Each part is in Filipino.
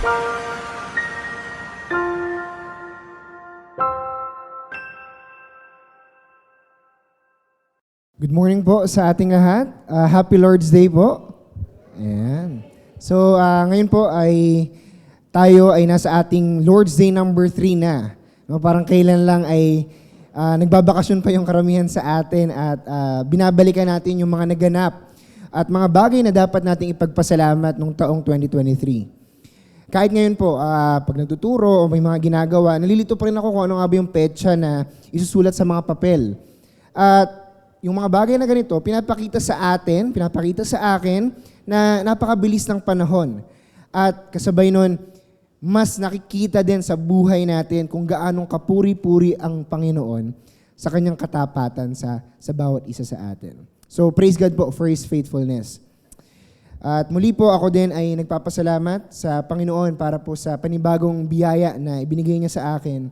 Good morning po sa ating lahat. Happy Lord's Day po. Ayan. So, ngayon po ay tayo ay nasa ating Lord's Day number 3 na. No, parang kailan lang ay nagbabakasyon pa yung karamihan sa atin at binabalikan natin yung mga naganap at mga bagay na dapat nating ipagpasalamat nung taong 2023. Kahit ngayon po, pag nagtuturo o may mga ginagawa, nalilito pa rin ako kung ano nga ba yung petsa na isusulat sa mga papel. At yung mga bagay na ganito, pinapakita sa akin na napakabilis ng panahon. At kasabay nun, mas nakikita din sa buhay natin kung gaanong kapuri-puri ang Panginoon sa kanyang katapatan sa bawat isa sa atin. So praise God po for His faithfulness. At muli po ako din ay nagpapasalamat sa Panginoon para po sa panibagong biyaya na ibinigay niya sa akin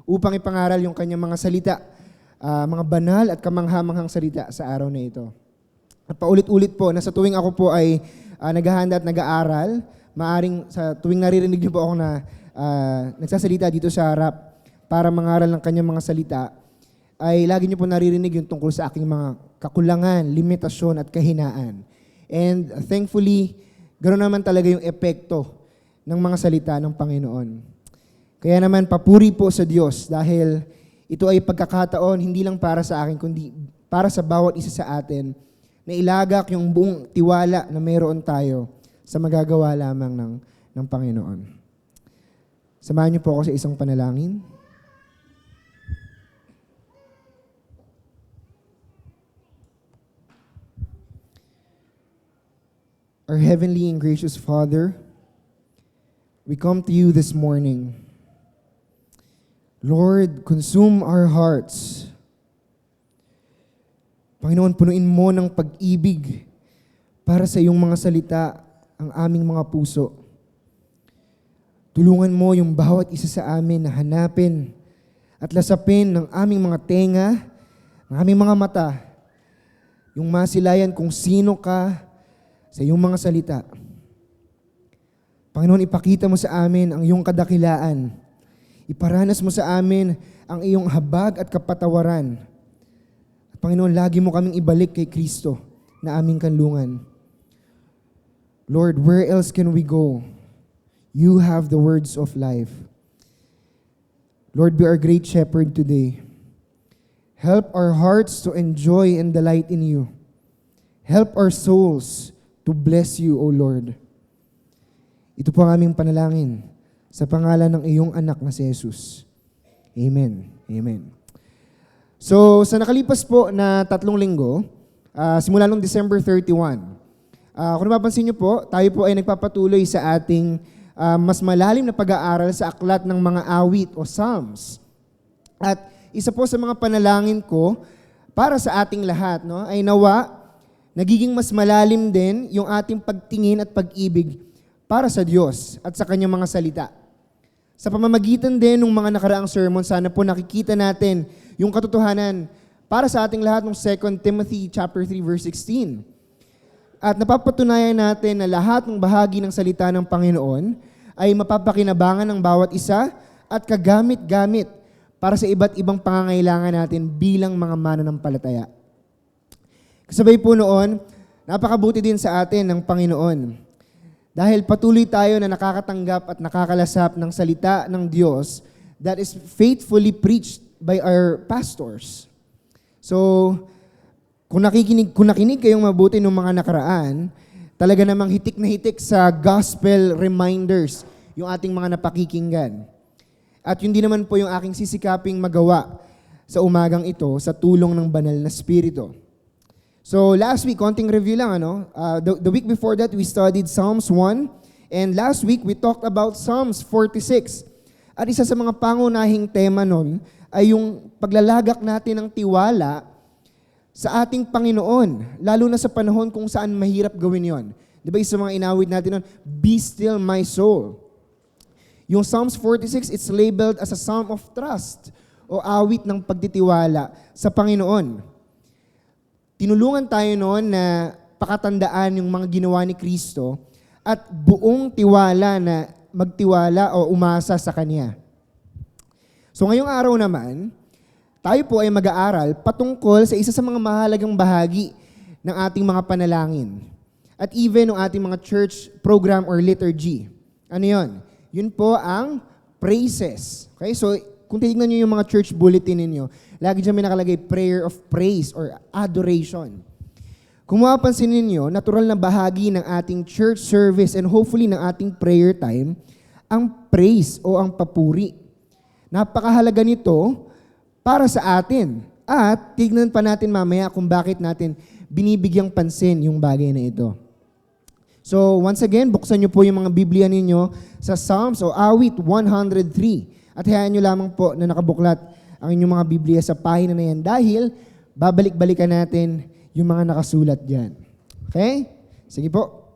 upang ipangaral yung kanyang mga salita, mga banal at kamangha-manghang salita sa araw na ito. At paulit-ulit po na sa tuwing ako po ay naghahanda at nag-aaral, maaring sa tuwing naririnig niyo po ako na nagsasalita dito sa harap para mangaral ng kanyang mga salita, ay lagi niyo po naririnig yung tungkol sa aking mga kakulangan, limitasyon at kahinaan. And thankfully, ganoon naman talaga yung epekto ng mga salita ng Panginoon. Kaya naman papuri po sa Diyos dahil ito ay pagkakataon hindi lang para sa akin kundi para sa bawat isa sa atin na ilagak yung buong tiwala na mayroon tayo sa magagawa lamang ng Panginoon. Samahan niyo po ako sa isang panalangin. Our heavenly and gracious Father, we come to you this morning. Lord, consume our hearts. Panginoon, punuin mo ng pag-ibig para sa iyong mga salita ang aming mga puso. Tulungan mo yung bawat isa sa amin na hanapin at lasapin ng aming mga tenga, ng aming mga mata, yung masilayan kung sino ka sa iyong mga salita. Panginoon, ipakita mo sa amin ang iyong kadakilaan. Iparanas mo sa amin ang iyong habag at kapatawaran. At Panginoon, lagi mo kaming ibalik kay Kristo na aming kanlungan. Lord, where else can we go? You have the words of life. Lord, be our great shepherd today. Help our hearts to enjoy and delight in you. Help our souls to bless you, O Lord. Ito po ang aming panalangin sa pangalan ng iyong anak na si Jesus. Amen. Amen. So, sa nakalipas po na 3 linggo, simula noong December 31, kung napapansin niyo po, tayo po ay nagpapatuloy sa ating mas malalim na pag-aaral sa aklat ng mga awit o Psalms. At isa po sa mga panalangin ko para sa ating lahat, no, ay nawa nagiging mas malalim din yung ating pagtingin at pag-ibig para sa Diyos at sa kanyang mga salita. Sa pamamagitan din ng mga nakaraang sermon, sana po nakikita natin yung katotohanan para sa ating lahat ng 2 Timothy chapter 3 verse 16. At napapatunayan natin na lahat ng bahagi ng salita ng Panginoon ay mapapakinabangan ng bawat isa at kagamit-gamit para sa iba't ibang pangangailangan natin bilang mga mananampalataya. Kasabay po noon, napakabuti din sa atin ng Panginoon. Dahil patuloy tayo na nakakatanggap at nakakalasap ng salita ng Diyos that is faithfully preached by our pastors. So, kung nakikinig kayong mabuti ng mga nakaraan, talaga namang hitik na hitik sa gospel reminders yung ating mga napakikinggan. At yun din naman po yung aking sisikaping magawa sa umagang ito sa tulong ng banal na Espiritu. So last week, konting review lang, the week before that, we studied Psalms 1. And last week, we talked about Psalms 46. At isa sa mga pangunahing tema nun ay yung paglalagak natin ng tiwala sa ating Panginoon, lalo na sa panahon kung saan mahirap gawin yon. Di ba isa sa mga inawit natin nun, Be still my soul. Yung Psalms 46, it's labeled as a psalm of trust o awit ng pagtitiwala sa Panginoon. Tinulungan tayo noon na pakatandaan yung mga ginawa ni Kristo at buong tiwala na magtiwala o umasa sa Kanya. So ngayong araw naman, tayo po ay mag-aaral patungkol sa isa sa mga mahalagang bahagi ng ating mga panalangin. At even ng ating mga church program or liturgy. Ano yun? Yun po ang praises. Okay? So, kung titignan nyo yung mga church bulletin ninyo, lagi dyan may nakalagay prayer of praise or adoration. Kung mapapansin ninyo, natural na bahagi ng ating church service and hopefully ng ating prayer time, ang praise o ang papuri. Napakahalaga nito para sa atin. At tignan pa natin mamaya kung bakit natin binibigyang pansin yung bagay na ito. So once again, buksan niyo po yung mga Biblia ninyo sa Psalms o Awit 103. At hayaan niyo lamang po na nakabuklat ang inyong mga Biblia sa pahina na yan dahil babalik-balikan natin yung mga nakasulat dyan. Okay? Sige po.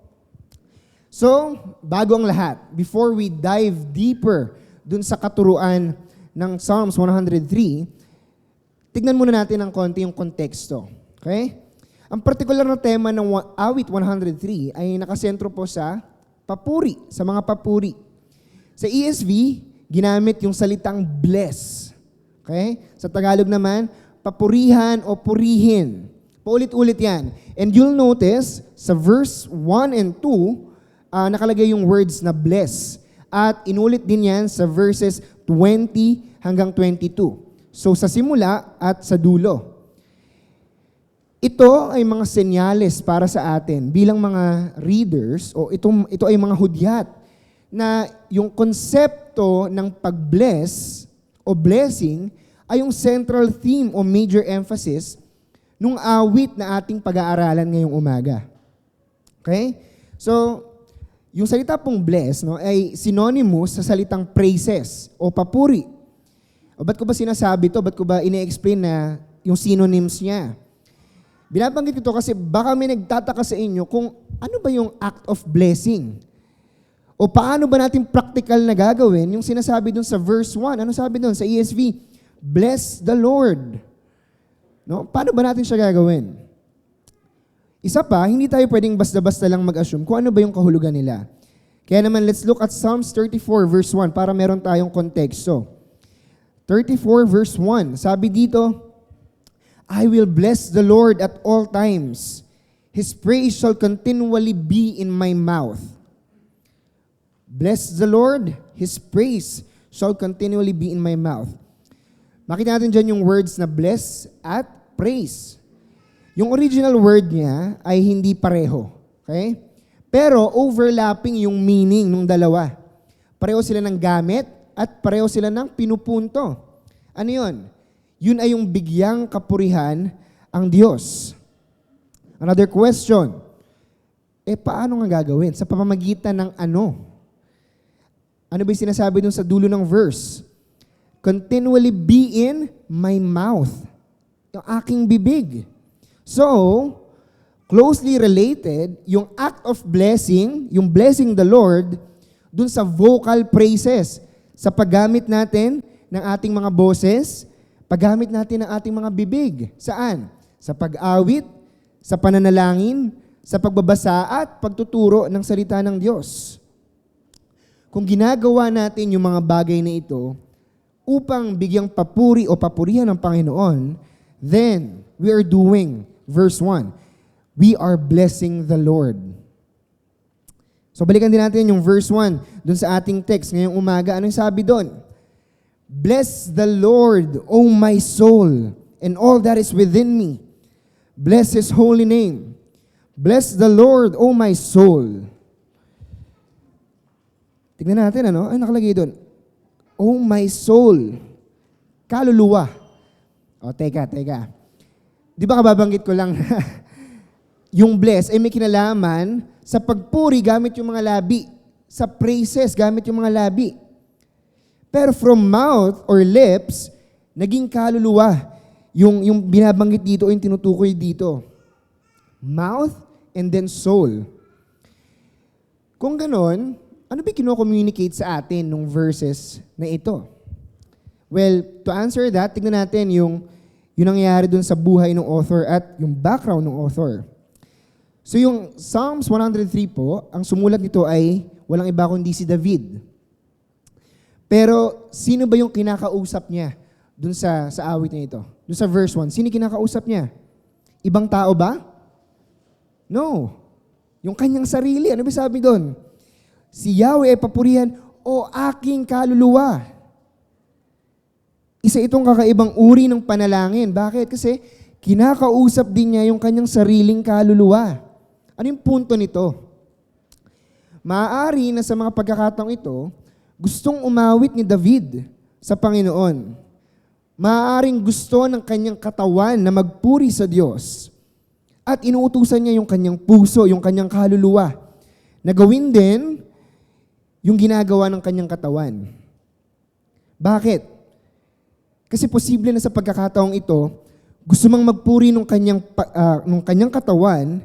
So, bago ang lahat, before we dive deeper dun sa katuruan ng Psalms 103, tignan muna natin ng konti yung konteksto. Okay? Ang partikular na tema ng Awit 103 ay nakasentro po sa papuri, sa mga papuri. Sa ESV, ginamit yung salitang bless. Okay? Sa Tagalog naman, papurihan o purihin. Paulit-ulit yan. And you'll notice, sa verse 1 and 2, nakalagay yung words na bless. At inulit din yan sa verses 20 hanggang 22. So sa simula at sa dulo. Ito ay mga senyales para sa atin bilang mga readers o ito ay mga hudyat na yung konsepto ng pag-bless o blessing ay yung central theme o major emphasis nung awit na ating pag-aaralan ngayong umaga. Okay? So, yung salita pong bless no, ay synonymous sa salitang praises o papuri. O ba't ko ba sinasabi to? Ba't ko ba ine-explain na yung synonyms niya? Binabanggit ito kasi baka may nagtataka sa inyo kung ano ba yung act of blessing? O paano ba natin practical na gagawin yung sinasabi dun sa verse 1? Ano sabi dun sa ESV? Bless the Lord. No? Paano ba natin siya gagawin? Isa pa, hindi tayo pwedeng basta-basta lang mag-assume kung ano ba yung kahulugan nila. Kaya naman, let's look at Psalms 34 verse 1 para meron tayong konteksto. 34 verse 1, sabi dito, I will bless the Lord at all times. His praise shall continually be in my mouth. Bless the Lord, His praise shall continually be in my mouth. Makita natin dyan yung words na bless at praise. Yung original word niya ay hindi pareho. Okay? Pero overlapping yung meaning ng dalawa. Pareho sila ng gamit at pareho sila ng pinupunto. Ano yun? Yun ay yung bigyang kapurihan ang Diyos. Another question, paano nga gagawin? Sa pamamagitan ng ano? Ano ba yung sinasabi dun sa dulo ng verse? Continually be in my mouth. Yung aking bibig. So, closely related, yung act of blessing, yung blessing the Lord, dun sa vocal praises, sa paggamit natin ng ating mga boses, paggamit natin ng ating mga bibig. Saan? Sa pag-awit, sa pananalangin, sa pagbabasa at pagtuturo ng salita ng Diyos. Kung ginagawa natin yung mga bagay na ito upang bigyang papuri o papurihan ng Panginoon, then we are doing, verse 1, we are blessing the Lord. So balikan din natin yung verse 1 dun sa ating text ngayong umaga. Anong sabi doon? Bless the Lord, O my soul, and all that is within me. Bless His holy name. Bless the Lord, O my soul. Tignan natin, ano? Ay, nakalagay doon. O my soul. Kaluluwa. O, teka. Di ba kababanggit ko lang yung bless ay may kinalaman sa pagpuri gamit yung mga labi. Sa praises gamit yung mga labi. Pero from mouth or lips, naging kaluluwa. Yung binabanggit dito o yung tinutukoy dito. Mouth and then soul. Kung ganon, ano ba kino-communicate sa atin nung verses na ito? Well, to answer that, tignan natin yung nangyayari dun sa buhay ng author at yung background ng author. So yung Psalms 103 po, ang sumulat nito ay walang iba kundi si David. Pero sino ba yung kinakausap niya dun sa awit na ito? Dun sa verse 1, sino kinakausap niya? Ibang tao ba? No. Yung kanyang sarili. Ano ba sabi doon? Si Yahweh ay papurihan, o aking kaluluwa. Isa itong kakaibang uri ng panalangin. Bakit? Kasi kinakausap din niya yung kanyang sariling kaluluwa. Ano yung punto nito? Maaari na sa mga pagkakataong ito, gustong umawit ni David sa Panginoon. Maaaring gusto ng kanyang katawan na magpuri sa Diyos. At inuutusan niya yung kanyang puso, yung kanyang kaluluwa, na gawin din yung ginagawa ng kanyang katawan. Bakit? Kasi posible na sa pagkakataong ito, gusto mang magpuri nung kanyang katawan,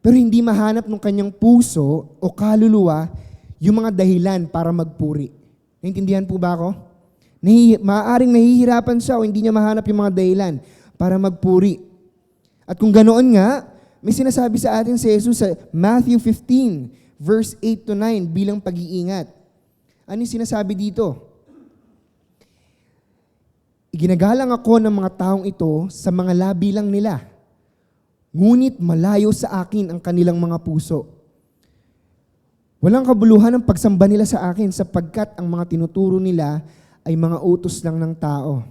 pero hindi mahanap nung kanyang puso o kaluluwa yung mga dahilan para magpuri. Naintindihan po ba ako? Maaaring nahihirapan siya o hindi niya mahanap yung mga dahilan para magpuri. At kung ganoon nga, may sinasabi sa atin si Jesus sa Matthew 15, verse 8 to 9 bilang pag-iingat. Ano yung sinasabi dito? Iginagalang ako ng mga taong ito sa mga labi lang nila, ngunit malayo sa akin ang kanilang mga puso. Walang kabuluhan ang pagsamba nila sa akin sapagkat ang mga tinuturo nila ay mga utos lang ng tao.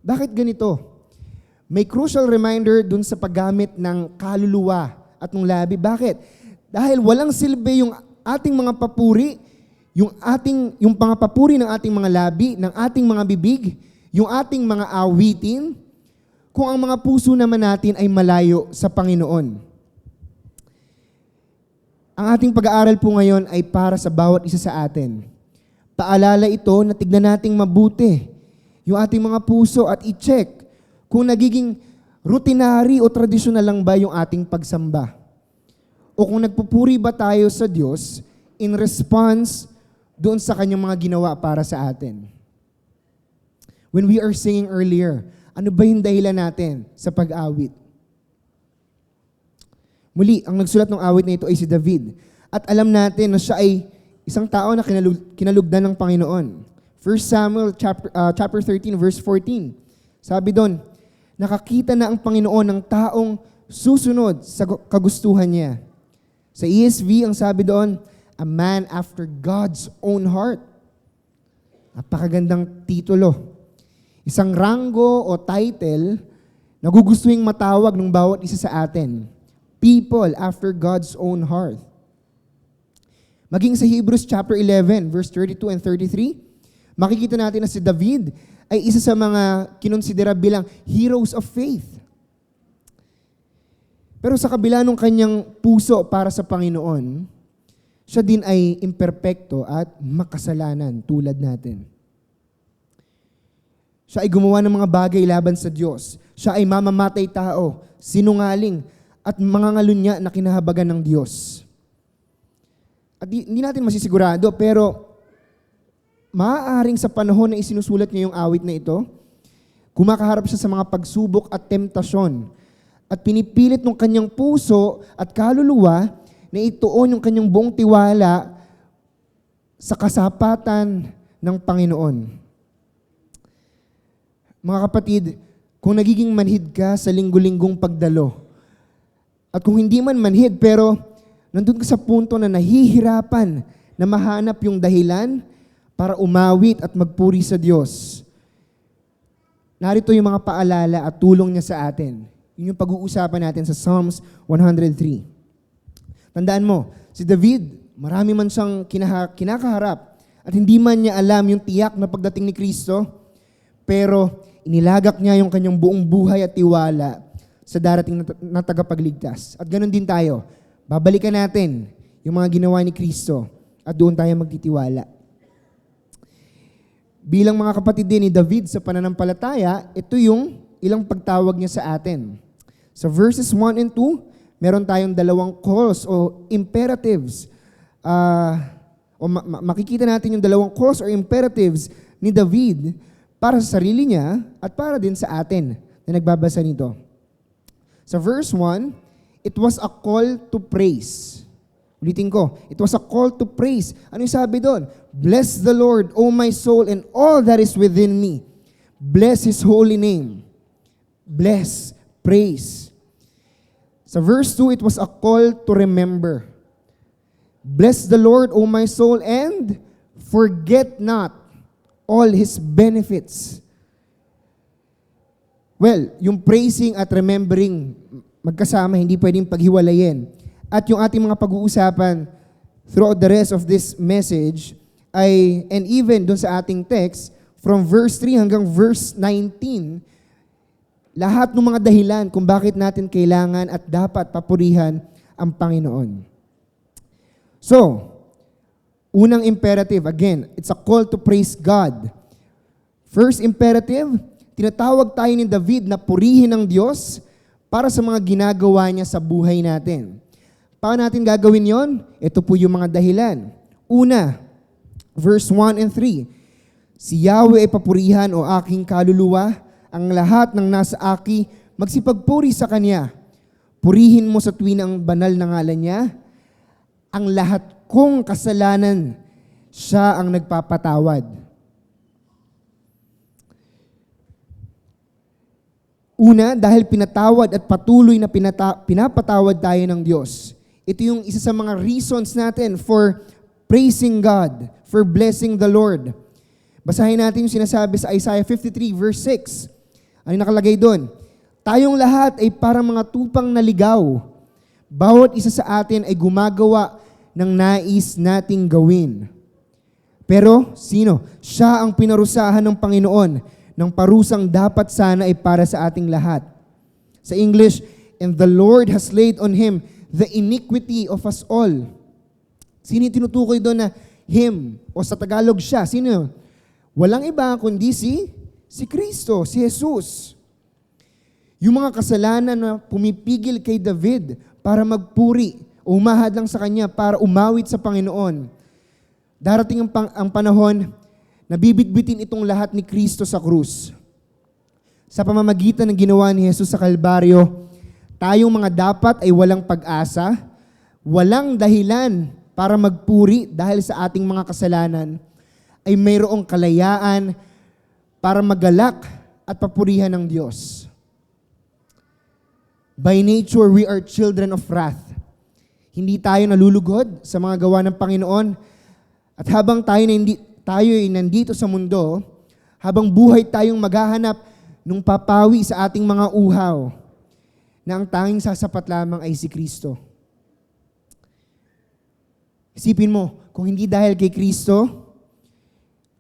Bakit ganito? May crucial reminder dun sa paggamit ng kaluluwa at ng labi. Bakit? Dahil walang silbi yung ating mga papuri, yung pangapapuri ng ating mga labi, ng ating mga bibig, yung ating mga awitin, kung ang mga puso naman natin ay malayo sa Panginoon. Ang ating pag-aaral po ngayon ay para sa bawat isa sa atin. Paalala ito na tignan nating mabuti yung ating mga puso at i-check kung nagiging routinary o tradisyonal lang ba yung ating pagsamba. O kung nagpupuri ba tayo sa Diyos in response doon sa kanyang mga ginawa para sa atin. When we are singing earlier, ano ba yung dahilan natin sa pag-awit? Muli, ang nagsulat ng awit na ito ay si David. At alam natin na siya ay isang tao na kinalugdan ng Panginoon. 1 Samuel chapter 13 verse 14. Sabi doon, nakakita na ang Panginoon ng taong susunod sa kagustuhan niya. Sa ESV, ang sabi doon, a man after God's own heart. Napakagandang titulo. Isang ranggo o title na gugustuhin matawag ng bawat isa sa atin. People after God's own heart. Maging sa Hebrews chapter 11, verse 32 and 33, makikita natin na si David ay isa sa mga kinonsidera bilang heroes of faith. Pero sa kabila ng kanyang puso para sa Panginoon, siya din ay imperpekto at makasalanan tulad natin. Siya ay gumawa ng mga bagay laban sa Diyos. Siya ay mamamatay tao, sinungaling, at mangangalunya na kinahabagan ng Diyos. At hindi natin masisigurado, pero maaaring sa panahon na isinusulat niya yung awit na ito, kumakaharap siya sa mga pagsubok at temptasyon at pinipilit ng kanyang puso at kaluluwa na ituon yung kanyang buong tiwala sa kasapatan ng Panginoon. Mga kapatid, kung nagiging manhid ka sa linggo-linggong pagdalo, at kung hindi man manhid pero nandun ka sa punto na nahihirapan na mahanap yung dahilan para umawit at magpuri sa Diyos, narito yung mga paalala at tulong niya sa atin. Yun yung pag-uusapan natin sa Psalms 103. Tandaan mo, si David, marami man siyang kinakaharap at hindi man niya alam yung tiyak na pagdating ni Kristo, pero inilagak niya yung kanyang buong buhay at tiwala sa darating na tagapagligtas. At ganun din tayo. Babalikan natin yung mga ginawa ni Kristo at doon tayo magtitiwala. Bilang mga kapatid din ni David sa pananampalataya, ito yung ilang pagtawag niya sa atin. Sa verses 1 and 2, meron tayong dalawang calls o imperatives. Makikita natin yung dalawang calls or imperatives ni David para sa sarili niya at para din sa atin na nagbabasa nito. Sa verse 1, it was a call to praise. Ulitin ko, it was a call to praise. Ano yung sabi doon? Bless the Lord, O my soul, and all that is within me. Bless His holy name. Bless, praise. Sa verse 2, it was a call to remember. Bless the Lord, O my soul, and forget not all His benefits. Well, yung praising at remembering magkasama, hindi pwedeng paghiwalayin. At yung ating mga pag-uusapan throughout the rest of this message ay, and even dun sa ating text, from verse 3 hanggang verse 19, lahat ng mga dahilan kung bakit natin kailangan at dapat papurihan ang Panginoon. So, unang imperative, again, it's a call to praise God. First imperative, tinatawag tayo ni David na purihin ang Diyos para sa mga ginagawa niya sa buhay natin. Paano natin gagawin yon? Ito po yung mga dahilan. Una, verse 1 and 3. Si Yahweh ay papurihan o aking kaluluwa, ang lahat ng nasa aki, magsipagpuri sa Kanya. Purihin mo sa tuwin ang banal na ngalan niya. Ang lahat kong kasalanan, siya ang nagpapatawad. Una, dahil pinatawad at patuloy na pinapatawad tayo ng Diyos. Ito yung isa sa mga reasons natin for praising God, for blessing the Lord. Basahin natin yung sinasabi sa Isaiah 53 verse 6. Ano yung nakalagay doon? Tayong lahat ay parang mga tupang naligaw. Bawat isa sa atin ay gumagawa ng nais nating gawin. Pero, sino? Siya ang pinarusahan ng Panginoon ng parusang dapat sana ay para sa ating lahat. Sa English, and the Lord has laid on Him the iniquity of us all. Sino yung tinutukoy doon na Him? O sa Tagalog siya, sino? Walang iba kundi si Kristo, si Jesus. Yung mga kasalanan na pumipigil kay David para magpuri o umahad lang sa kanya para umawit sa Panginoon. Darating ang panahon nabibitbitin itong lahat ni Kristo sa krus. Sa pamamagitan ng ginawa ni Jesus sa Kalbaryo, tayong mga dapat ay walang pag-asa, walang dahilan para magpuri dahil sa ating mga kasalanan, ay mayroong kalayaan para magalak at papurihan ng Diyos. By nature, we are children of wrath. Hindi tayo nalulugod sa mga gawa ng Panginoon, at habang tayo ay nandito sa mundo, habang buhay tayong maghahanap nung papawi sa ating mga uhaw, na ang tanging sasapat lamang ay si Kristo. Isipin mo, kung hindi dahil kay Kristo,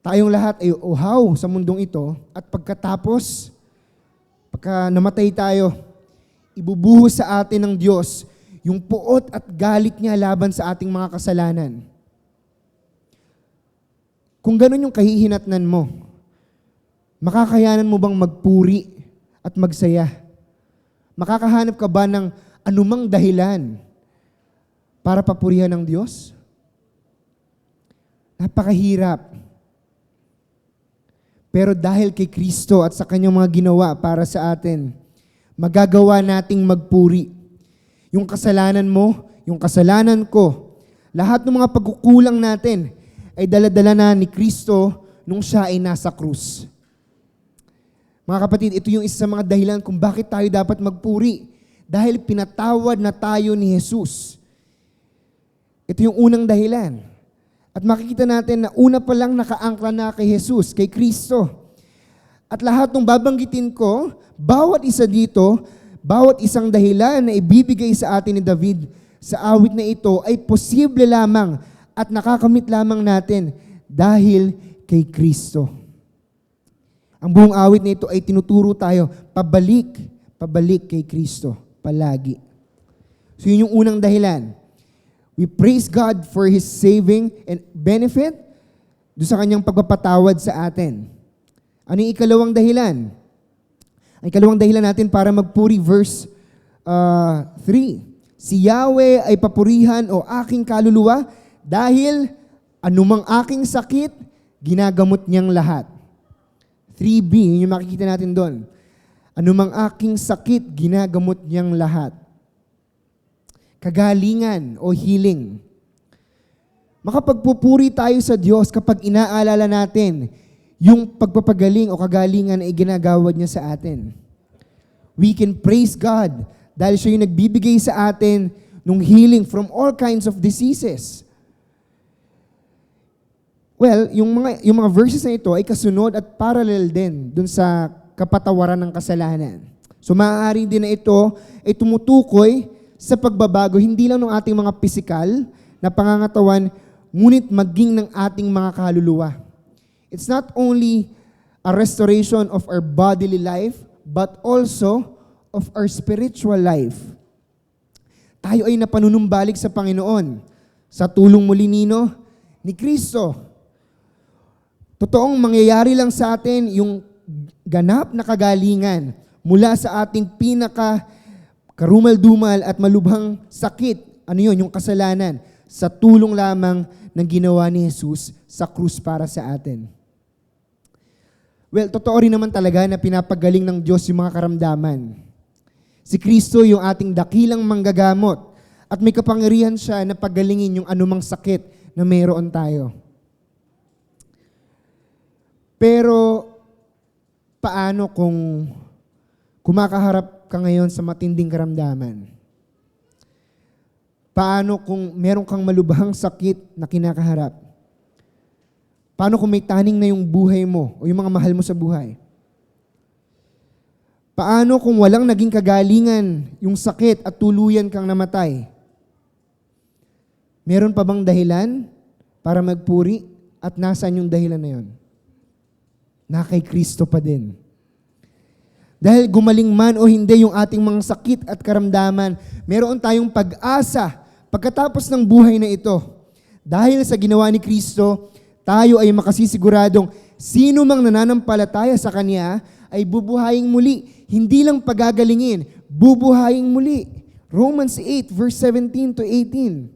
tayong lahat ay uhaw sa mundong ito, at pagka namatay tayo, ibubuhos sa atin ng Diyos yung puot at galit niya laban sa ating mga kasalanan. Kung ganun yung kahihinatnan mo, makakayanan mo bang magpuri at magsaya? Makakahanap ka ba ng anumang dahilan para papurihan ng Diyos? Napakahirap. Pero dahil kay Kristo at sa Kanyang mga ginawa para sa atin, magagawa nating magpuri. Yung kasalanan mo, yung kasalanan ko, lahat ng mga pagkukulang natin, ay dala-dala na ni Kristo nung siya ay nasa krus. Mga kapatid, ito yung isa sa mga dahilan kung bakit tayo dapat magpuri. Dahil pinatawad na tayo ni Jesus. Ito yung unang dahilan. At makikita natin na una pa lang nakaangkla na kay Jesus, kay Kristo. At lahat ng babanggitin ko, bawat isa dito, bawat isang dahilan na ibibigay sa atin ni David sa awit na ito ay posible lamang at nakakamit lamang natin dahil kay Kristo. Ang buong awit na ito ay tinuturo tayo pabalik kay Kristo, palagi. So yun yung unang dahilan. We praise God for His saving and benefit doon sa Kanyang pagpapatawad sa atin. Ano yung ikalawang dahilan? Ang ikalawang dahilan natin para magpuri, verse 3. Si Yahweh ay papurihan o aking kaluluwa, dahil anumang aking sakit, ginagamot niyang lahat. 3b, yun yung makikita natin doon. Anumang aking sakit, ginagamot niyang lahat. Kagalingan o healing. Makapagpupuri tayo sa Diyos kapag inaalala natin yung pagpapagaling o kagalingan na iginagawad niya sa atin. We can praise God dahil siya yung nagbibigay sa atin ng healing from all kinds of diseases. Well, yung mga verses na ito ay kasunod at parallel din dun sa kapatawaran ng kasalanan. So maaari din na ito ay tumutukoy sa pagbabago hindi lang ng ating mga pisikal na pangangatawan, ngunit maging ng ating mga kaluluwa. It's not only a restoration of our bodily life, but also of our spiritual life. Tayo ay napanunumbalik sa Panginoon sa tulong muli ni Kristo. Totoong mangyayari lang sa atin yung ganap na kagalingan mula sa ating karumal-dumal at malubhang sakit. Ano yun? Yung kasalanan. Sa tulong lamang ng ginawa ni Jesus sa krus para sa atin. Well, totoo rin naman talaga na pinapagaling ng Diyos yung mga karamdaman. Si Kristo yung ating dakilang manggagamot at may kapangyarihan siya na pagalingin yung anumang sakit na mayroon tayo. Pero, paano kung kumakaharap ka ngayon sa matinding karamdaman? Paano kung meron kang malubhang sakit na kinakaharap? Paano kung may taning na yung buhay mo o yung mga mahal mo sa buhay? Paano kung walang naging kagalingan yung sakit at tuluyan kang namatay? Meron pa bang dahilan para magpuri at nasaan yung dahilan na yun? Na kay Kristo pa din. Dahil gumaling man o hindi yung ating mga sakit at karamdaman, meron tayong pag-asa pagkatapos ng buhay na ito. Dahil sa ginawa ni Kristo, tayo ay makasisiguradong sino mang nananampalataya sa Kanya ay bubuhayin muli. Hindi lang pagagalingin, bubuhayin muli. Romans 8 verse 17 to 18.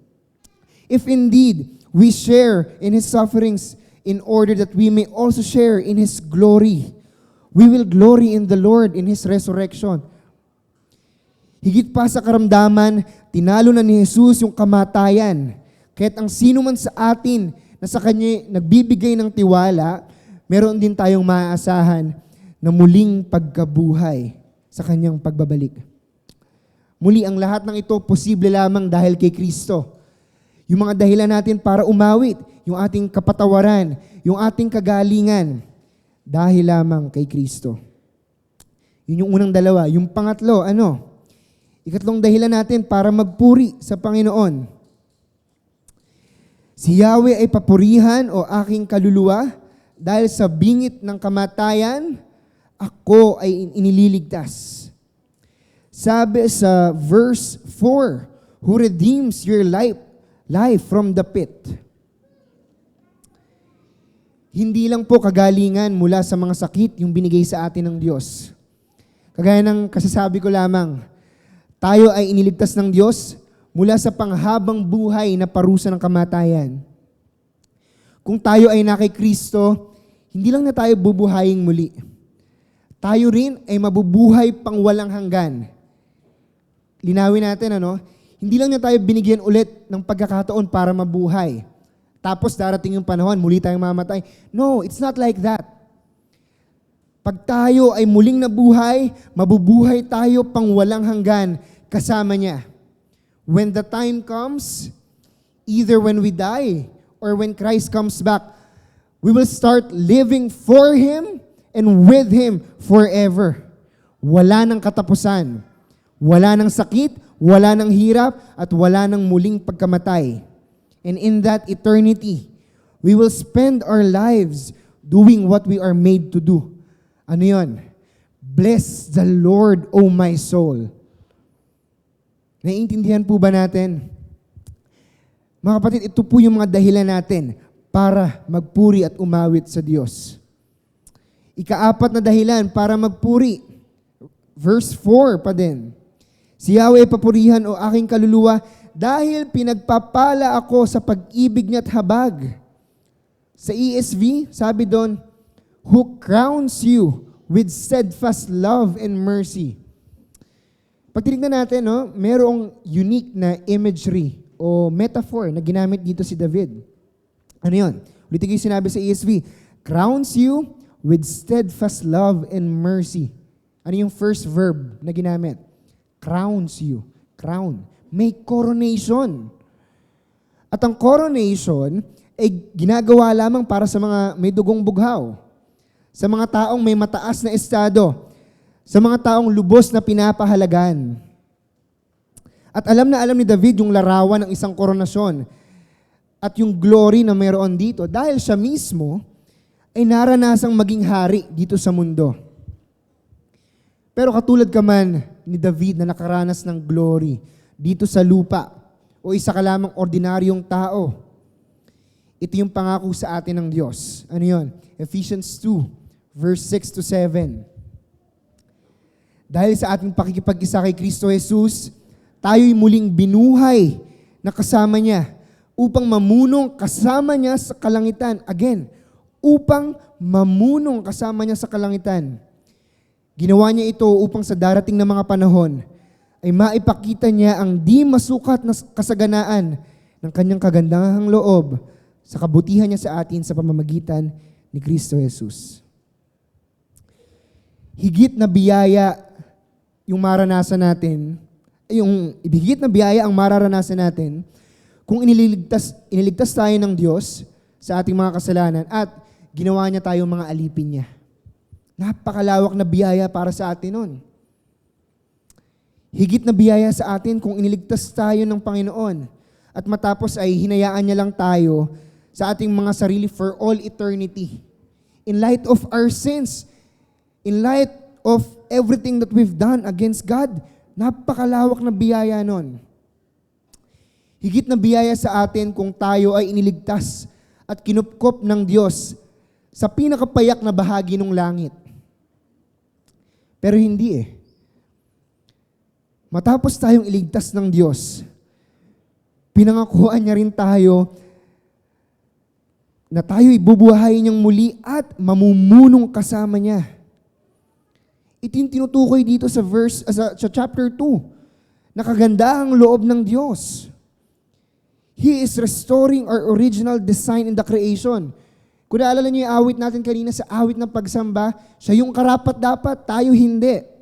If indeed we share in His sufferings in order that we may also share in His glory. We will glory in the Lord in His resurrection. Higit pa sa karamdaman, tinalo na ni Jesus yung kamatayan. Kaya't ang sino man sa atin na sa Kanya nagbibigay ng tiwala, meron din tayong maaasahan na muling pagkabuhay sa Kanyang pagbabalik. Muli, ang lahat ng ito posible lamang dahil kay Kristo. Yung mga dahilan natin para umawit, yung ating kapatawaran, yung ating kagalingan, dahil lamang kay Kristo. Yun yung unang dalawa. Yung pangatlo, ikatlong dahilan natin para magpuri sa Panginoon. Si Yahweh ay papurihan o aking kaluluwa dahil sa bingit ng kamatayan, ako ay inililigtas. Sabi sa verse 4, who redeems your life from the pit. Hindi lang po kagalingan mula sa mga sakit yung binigay sa atin ng Diyos. Kagaya ng kasasabi ko lamang, tayo ay iniligtas ng Diyos mula sa panghabang buhay na parusa ng kamatayan. Kung tayo ay na kay Kristo, hindi lang na tayo bubuhayin muli. Tayo rin ay mabubuhay pang walang hanggan. Linawin natin, hindi lang na tayo binigyan ulit ng pagkakataon para mabuhay. Tapos darating yung panahon, muli tayong mamatay. No, it's not like that. Pag tayo ay muling nabuhay, mabubuhay tayo pang walang hanggan kasama niya. When the time comes, either when we die or when Christ comes back, we will start living for Him and with Him forever. Wala nang katapusan. Wala nang sakit, wala nang hirap, at wala nang muling pagkamatay. And in that eternity, we will spend our lives doing what we are made to do. Ano yun? Bless the Lord, O my soul. Naiintindihan po ba natin? Mga kapatid, ito po yung mga dahilan natin para magpuri at umawit sa Diyos. Ikaapat na dahilan para magpuri. Verse 4 pa din. Si Yahweh papurihan o aking kaluluwa dahil pinagpapala ako sa pag-ibig niya at habag. Sa ESV, sabi doon, who crowns you with steadfast love and mercy. Pag tinignan natin, merong unique na imagery o metaphor na ginamit dito si David. Ano yun? Ulitin ko yung sinabi sa ESV. Crowns you with steadfast love and mercy. Ano yung first verb na ginamit? Crowns you. Crown. May coronation. At ang coronation ay ginagawa lamang para sa mga may dugong bughaw, sa mga taong may mataas na estado, sa mga taong lubos na pinapahalagan. At alam na alam ni David yung larawan ng isang koronasyon at yung glory na mayroon dito dahil siya mismo ay naranasang maging hari dito sa mundo. Pero katulad ka man ni David na nakaranas ng glory dito sa lupa o isa ka lamang ordinaryong tao, ito yung pangako sa atin ng Diyos. Ano yun? Ephesians 2, verse 6 to 7. Dahil sa ating pakikipag-isa kay Kristo Jesus, tayo'y muling binuhay na kasama niya upang mamunong kasama niya sa kalangitan. Again, upang mamunong kasama niya sa kalangitan. Ginawa niya ito upang sa darating na mga panahon ay maipakita niya ang di masukat na kasaganaan ng kanyang kagandahang loob sa kabutihan niya sa atin sa pamamagitan ni Kristo Jesus. Higit na biyaya yung maranasan natin, higit na biyaya ang mararanasan natin kung iniligtas tayo ng Diyos sa ating mga kasalanan at ginawa niya tayong mga alipin niya. Napakalawak na biyaya para sa atin nun. Higit na biyaya sa atin kung iniligtas tayo ng Panginoon at matapos ay hinayaan niya lang tayo sa ating mga sarili for all eternity. In light of our sins, in light of everything that we've done against God, napakalawak na biyaya nun. Higit na biyaya sa atin kung tayo ay iniligtas at kinupkop ng Diyos sa pinakapayak na bahagi ng langit. Pero hindi Matapos tayong iligtas ng Diyos, pinangakuan niya rin tayo na tayo'y bubuhayin niyang muli at mamumunong kasama niya. Ito yung tinutukoy dito sa chapter 2. Nakagandahang loob ng Diyos. He is restoring our original design in the creation. Kung naalala niyo yung awit natin kanina sa awit ng pagsamba, siya yung karapat-dapat, tayo hindi.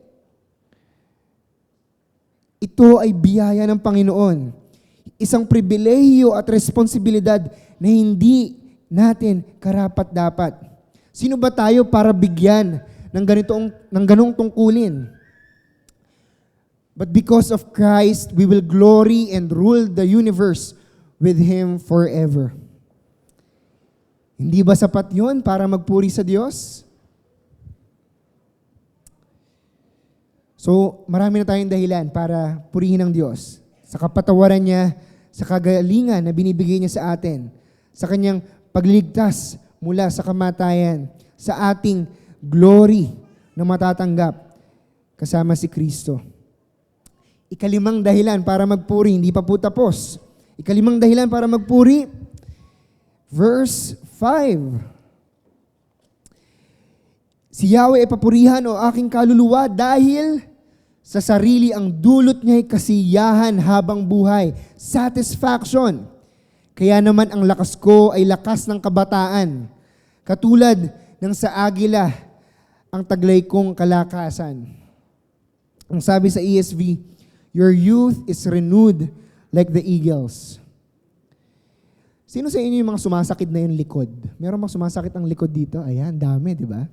Ito ay biyaya ng Panginoon. Isang pribilehiyo at responsibilidad na hindi natin karapat-dapat. Sino ba tayo para bigyan ng ganong tungkulin? But because of Christ, we will glory and rule the universe with Him forever. Hindi ba sapat yun para magpuri sa Diyos? So, marami na tayong dahilan para purihin ang Diyos. Sa kapatawaran niya, sa kagalingan na binibigay niya sa atin, sa kanyang pagliligtas mula sa kamatayan, sa ating glory na matatanggap kasama si Kristo. Ikalimang dahilan para magpuri, hindi pa po tapos. Ikalimang dahilan para magpuri, verse 5. Si Yahweh ay papurihan o aking kaluluwa dahil sa sarili ang dulot niya ay kasiyahan habang buhay, satisfaction. Kaya naman ang lakas ko ay lakas ng kabataan, katulad ng sa agila ang taglay kong kalakasan. Ang sabi sa ESV, your youth is renewed like the eagles. Sino sa inyo yung mga sumasakit na yung likod? Meron bang sumasakit ang likod dito? Ayan, dami, di ba?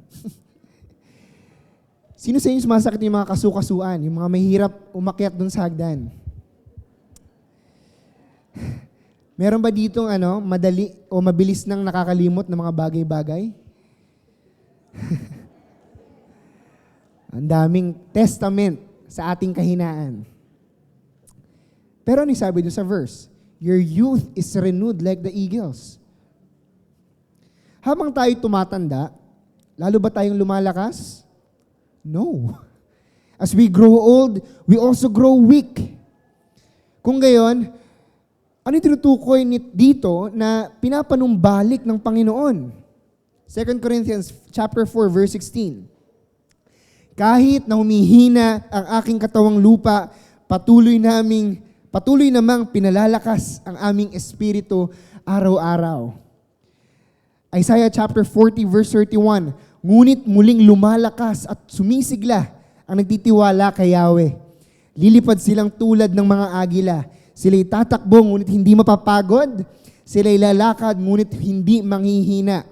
Sino sa inyo sumasakit yung mga kasukasuan, yung mga mahirap umakyat dun sa hagdan? Meron ba ditong madali o mabilis nang nakakalimot ng mga bagay-bagay? Ang daming testament sa ating kahinaan. Pero ano sabi doon sa verse? Your youth is renewed like the eagles. Habang tayo tumatanda, lalo ba tayong lumalakas? No. As we grow old, we also grow weak. Kung gayon, ano yung tinutukoy dito na pinapanumbalik ng Panginoon? 2 Corinthians chapter 4, verse 16. Kahit na humihina ang aking katawang lupa, patuloy namang pinalalakas ang aming espiritu araw-araw. Isaiah chapter 40 verse 31, ngunit muling lumalakas at sumisigla ang nagtitiwala kay Yahweh. Lilipad silang tulad ng mga agila. Sila'y tatakbo ngunit hindi mapapagod. Sila'y lalakad ngunit hindi manghihina.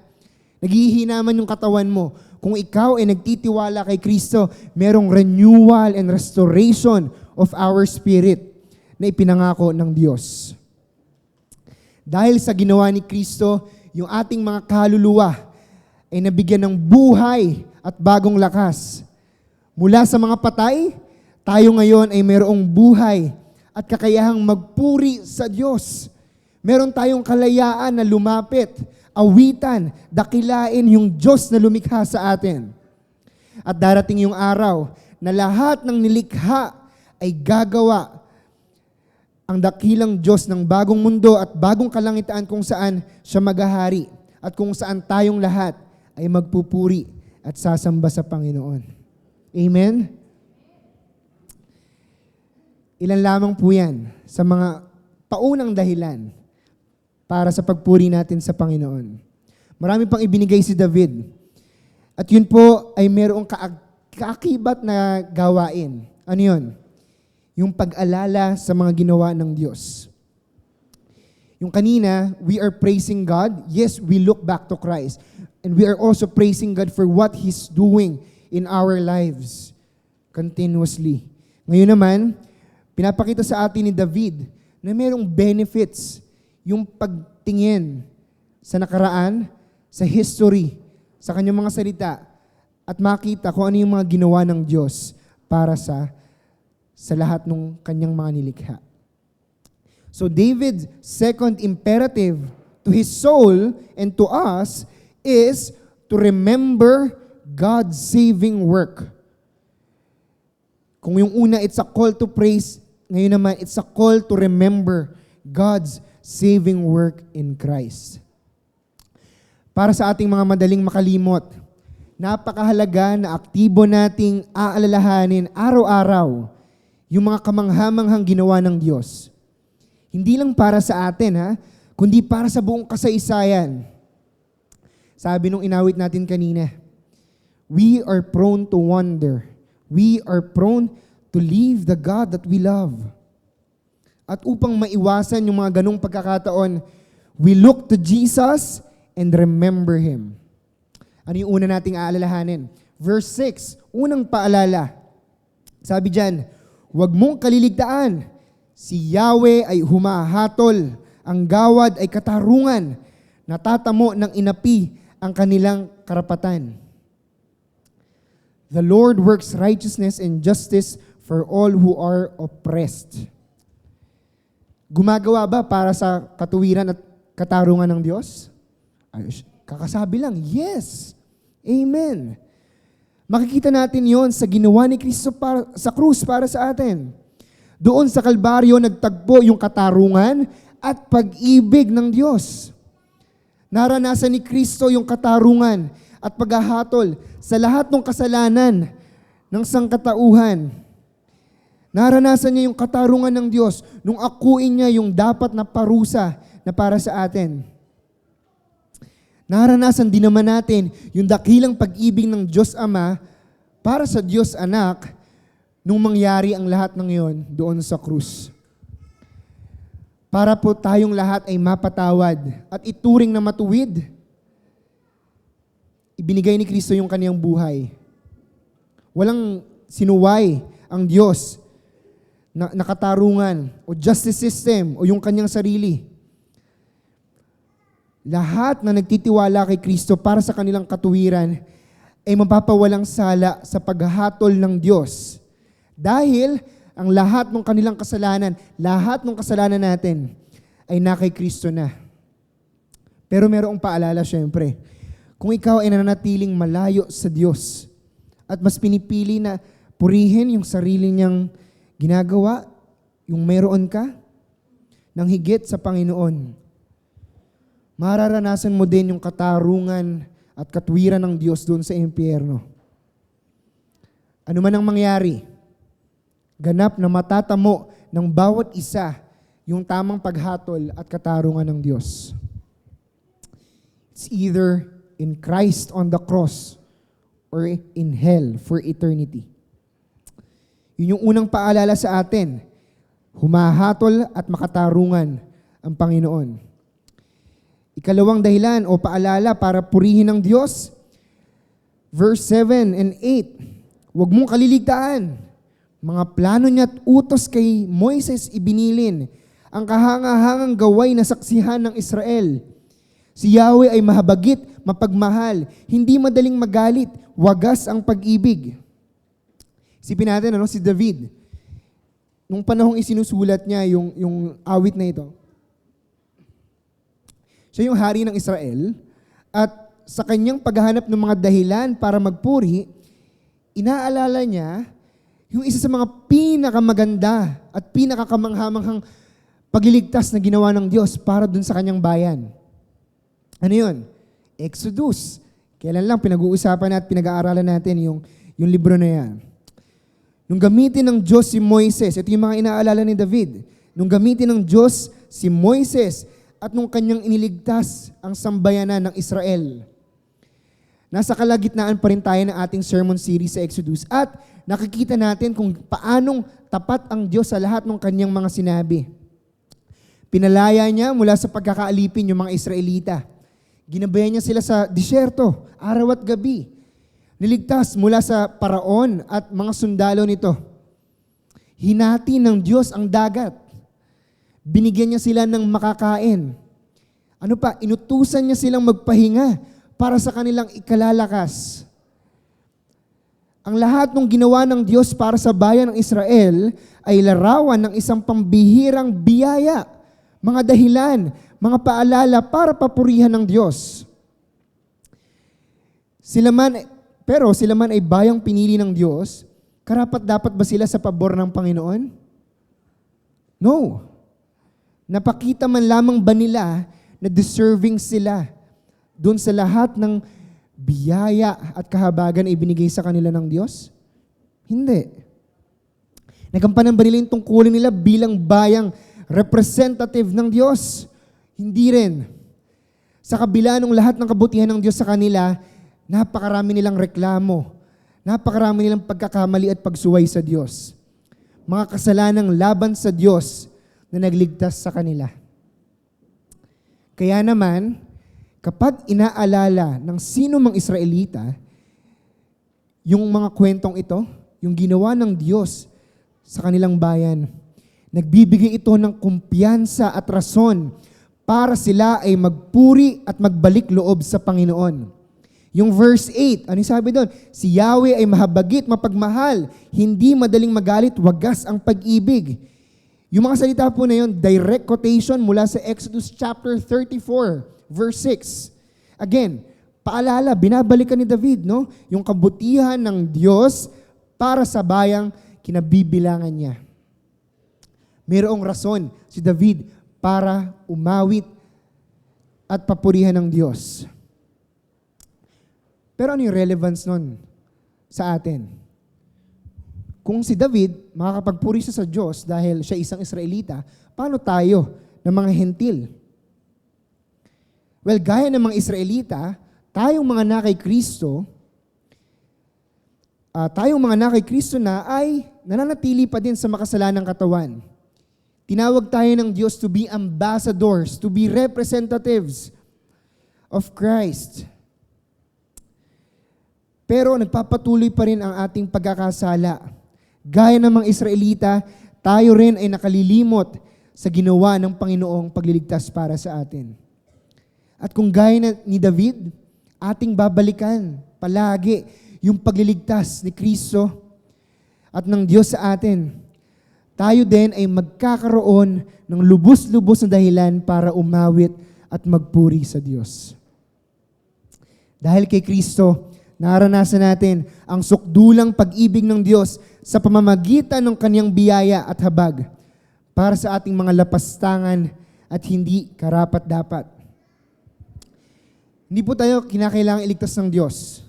Naghihina man yung katawan mo. Kung ikaw ay nagtitiwala kay Kristo, merong renewal and restoration of our spirit na ipinangako ng Diyos. Dahil sa ginawa ni Kristo, yung ating mga kaluluwa ay nabigyan ng buhay at bagong lakas. Mula sa mga patay, tayo ngayon ay mayroong buhay at kakayahang magpuri sa Diyos. Meron tayong kalayaan na lumapit, awitan, dakilain yung Diyos na lumikha sa atin. At darating yung araw na lahat ng nilikha ay gagawa ang dakilang Diyos ng bagong mundo at bagong kalangitan kung saan siya maghahari at kung saan tayong lahat ay magpupuri at sasamba sa Panginoon. Amen? Ilan lamang po yan sa mga paunang dahilan para sa pagpuri natin sa Panginoon. Marami pang ibinigay si David. At yun po ay mayroong kaakibat na gawain. Ano yun? Yung pag-alala sa mga ginawa ng Diyos. Yung kanina, we are praising God. Yes, we look back to Christ. And we are also praising God for what He's doing in our lives continuously. Ngayon naman, pinapakita sa atin ni David na mayroong benefits yung pagtingin sa nakaraan, sa history, sa kanyang mga salita, at makita kung ano yung mga ginawa ng Diyos para sa lahat ng kanyang mga nilikha. So David's second imperative to his soul and to us is to remember God's saving work. Kung yung una, it's a call to praise, ngayon naman, it's a call to remember God's saving work in Christ. Para sa ating mga madaling makalimot, napakahalaga na aktibo nating aalalahanin araw-araw yung mga kamanghamanghang ginawa ng Diyos. Hindi lang para sa atin, kundi para sa buong kasaysayan. Sabi nung inawit natin kanina, we are prone to wonder. We are prone to leave the God that we love. At upang maiwasan yung mga ganong pagkakataon, we look to Jesus and remember Him. Ano yung una nating aalalahanin? Verse 6, unang paalala. Sabi dyan, huwag mong kaliligtaan, si Yahweh ay humahatol, ang gawad ay katarungan, natatamo ng inapi ang kanilang karapatan. The Lord works righteousness and justice for all who are oppressed. Gumagawa ba para sa katuwiran at katarungan ng Diyos? Ay, kakasabi lang, yes. Amen. Makikita natin yon sa ginawa ni Kristo sa krus para sa atin. Doon sa Kalbaryo, nagtagpo yung katarungan at pag-ibig ng Diyos. Naranasan ni Kristo yung katarungan at paghahatol sa lahat ng kasalanan ng sangkatauhan. Naranasan niya yung katarungan ng Diyos nung akuin niya yung dapat na parusa na para sa atin. Naranasan din naman natin yung dakilang pag-ibig ng Diyos Ama para sa Diyos Anak nung mangyari ang lahat ng iyon doon sa krus. Para po tayong lahat ay mapatawad at ituring na matuwid, ibinigay ni Kristo yung kaniyang buhay. Walang sinuway ang Diyos na katarungan o justice system o yung kanyang sarili. Lahat na nagtitiwala kay Kristo para sa kanilang katuwiran ay mapapawalang sala sa paghahatol ng Diyos. Dahil ang lahat ng kanilang kasalanan, lahat ng kasalanan natin ay na kay Kristo na. Pero merong paalala syempre. Kung ikaw ay nananatiling malayo sa Diyos at mas pinipili na purihin yung sarili niyang ginagawa, yung meron ka, ng higit sa Panginoon, mararanasan mo din yung katarungan at katwiran ng Diyos doon sa impyerno. Ano man ang mangyari, ganap na matatamo ng bawat isa yung tamang paghatol at katarungan ng Diyos. It's either in Christ on the cross or in hell for eternity. Yun yung unang paalala sa atin. Humahatol at makatarungan ang Panginoon. Ikalawang dahilan o paalala para purihin ng Diyos, verse 7 and 8. Huwag mong kaliligtaan. Mga plano niya at utos kay Moises ibinilin, ang kahangahangang gaway na saksihan ng Israel. Si Yahweh ay mahabagit, mapagmahal, hindi madaling magalit, wagas ang pag-ibig. Isipin natin, si David, nung panahong isinusulat niya yung awit na ito, siya yung hari ng Israel, at sa kanyang paghahanap ng mga dahilan para magpuri, inaalala niya yung isa sa mga pinakamaganda at pinakakamanghamanghang pagliligtas na ginawa ng Diyos para dun sa kanyang bayan. Ano yun? Exodus. Kailan lang pinag-uusapan at pinag-aaralan natin yung libro na yan. Nung gamitin ng Diyos si Moises, ito yung mga inaalala ni David. Nung gamitin ng Diyos si Moises at nung kanyang iniligtas ang sambayanan ng Israel. Nasa kalagitnaan pa rin tayo ng ating sermon series sa Exodus at nakikita natin kung paanong tapat ang Diyos sa lahat ng kanyang mga sinabi. Pinalaya niya mula sa pagkakaalipin yung mga Israelita. Ginabayan niya sila sa disyerto, araw at gabi. Niligtas mula sa paraon at mga sundalo nito. Hinati ng Diyos ang dagat. Binigyan niya sila ng makakain. Ano pa? Inutusan niya silang magpahinga para sa kanilang ikalalakas. Ang lahat ng ginawa ng Diyos para sa bayan ng Israel ay larawan ng isang pambihirang biyaya, mga dahilan, mga paalala para papurihan ng Diyos. Pero sila man ay bayang pinili ng Diyos, karapat-dapat ba sila sa pabor ng Panginoon? No. Napakita man lamang ba nila na deserving sila doon sa lahat ng biyaya at kahabagan na ibinigay sa kanila ng Diyos? Hindi. Nagampanan ba nila yung tungkulin nila bilang bayang representative ng Diyos? Hindi rin. Sa kabila ng lahat ng kabutihan ng Diyos sa kanila, napakarami nilang reklamo, napakarami nilang pagkakamali at pagsuway sa Diyos. Mga kasalanang laban sa Diyos na nagligtas sa kanila. Kaya naman, kapag inaalala ng sino mang Israelita, yung mga kwentong ito, yung ginawa ng Diyos sa kanilang bayan, nagbibigay ito ng kumpiyansa at rason para sila ay magpuri at magbalik loob sa Panginoon. Yung verse 8, ano sabi doon? Si Yahweh ay mahabagit, mapagmahal, hindi madaling magalit, wagas ang pag-ibig. Yung mga salita po na yun, direct quotation mula sa Exodus chapter 34, verse 6. Again, paalala, binabalikan ni David, no? Yung kabutihan ng Diyos para sa bayang kinabibilangan niya. Mayroong rason si David para umawit at papurihan ng Diyos. Pero ano yung relevance nun sa atin? Kung si David makakapagpuri siya sa Diyos dahil siya isang Israelita, paano tayo ng mga hentil? Well, gaya ng mga Israelita, tayong mga na kay Kristo na ay nananatili pa din sa makasalanang katawan. Tinawag tayo ng Diyos to be ambassadors, to be representatives of Christ. Pero nagpapatuloy pa rin ang ating pagkakasala. Gaya ng mga Israelita, tayo rin ay nakalilimot sa ginawa ng Panginoong pagliligtas para sa atin. At kung gaya ni David, ating babalikan palagi yung pagliligtas ni Kristo at ng Diyos sa atin. Tayo din ay magkakaroon ng lubos-lubos na dahilan para umawit at magpuri sa Diyos. Dahil kay Kristo, naranasan natin ang sukdulang pag-ibig ng Diyos sa pamamagitan ng kanyang biyaya at habag para sa ating mga lapastangan at hindi karapat-dapat. Hindi po tayo kinakailangang iligtas ng Diyos.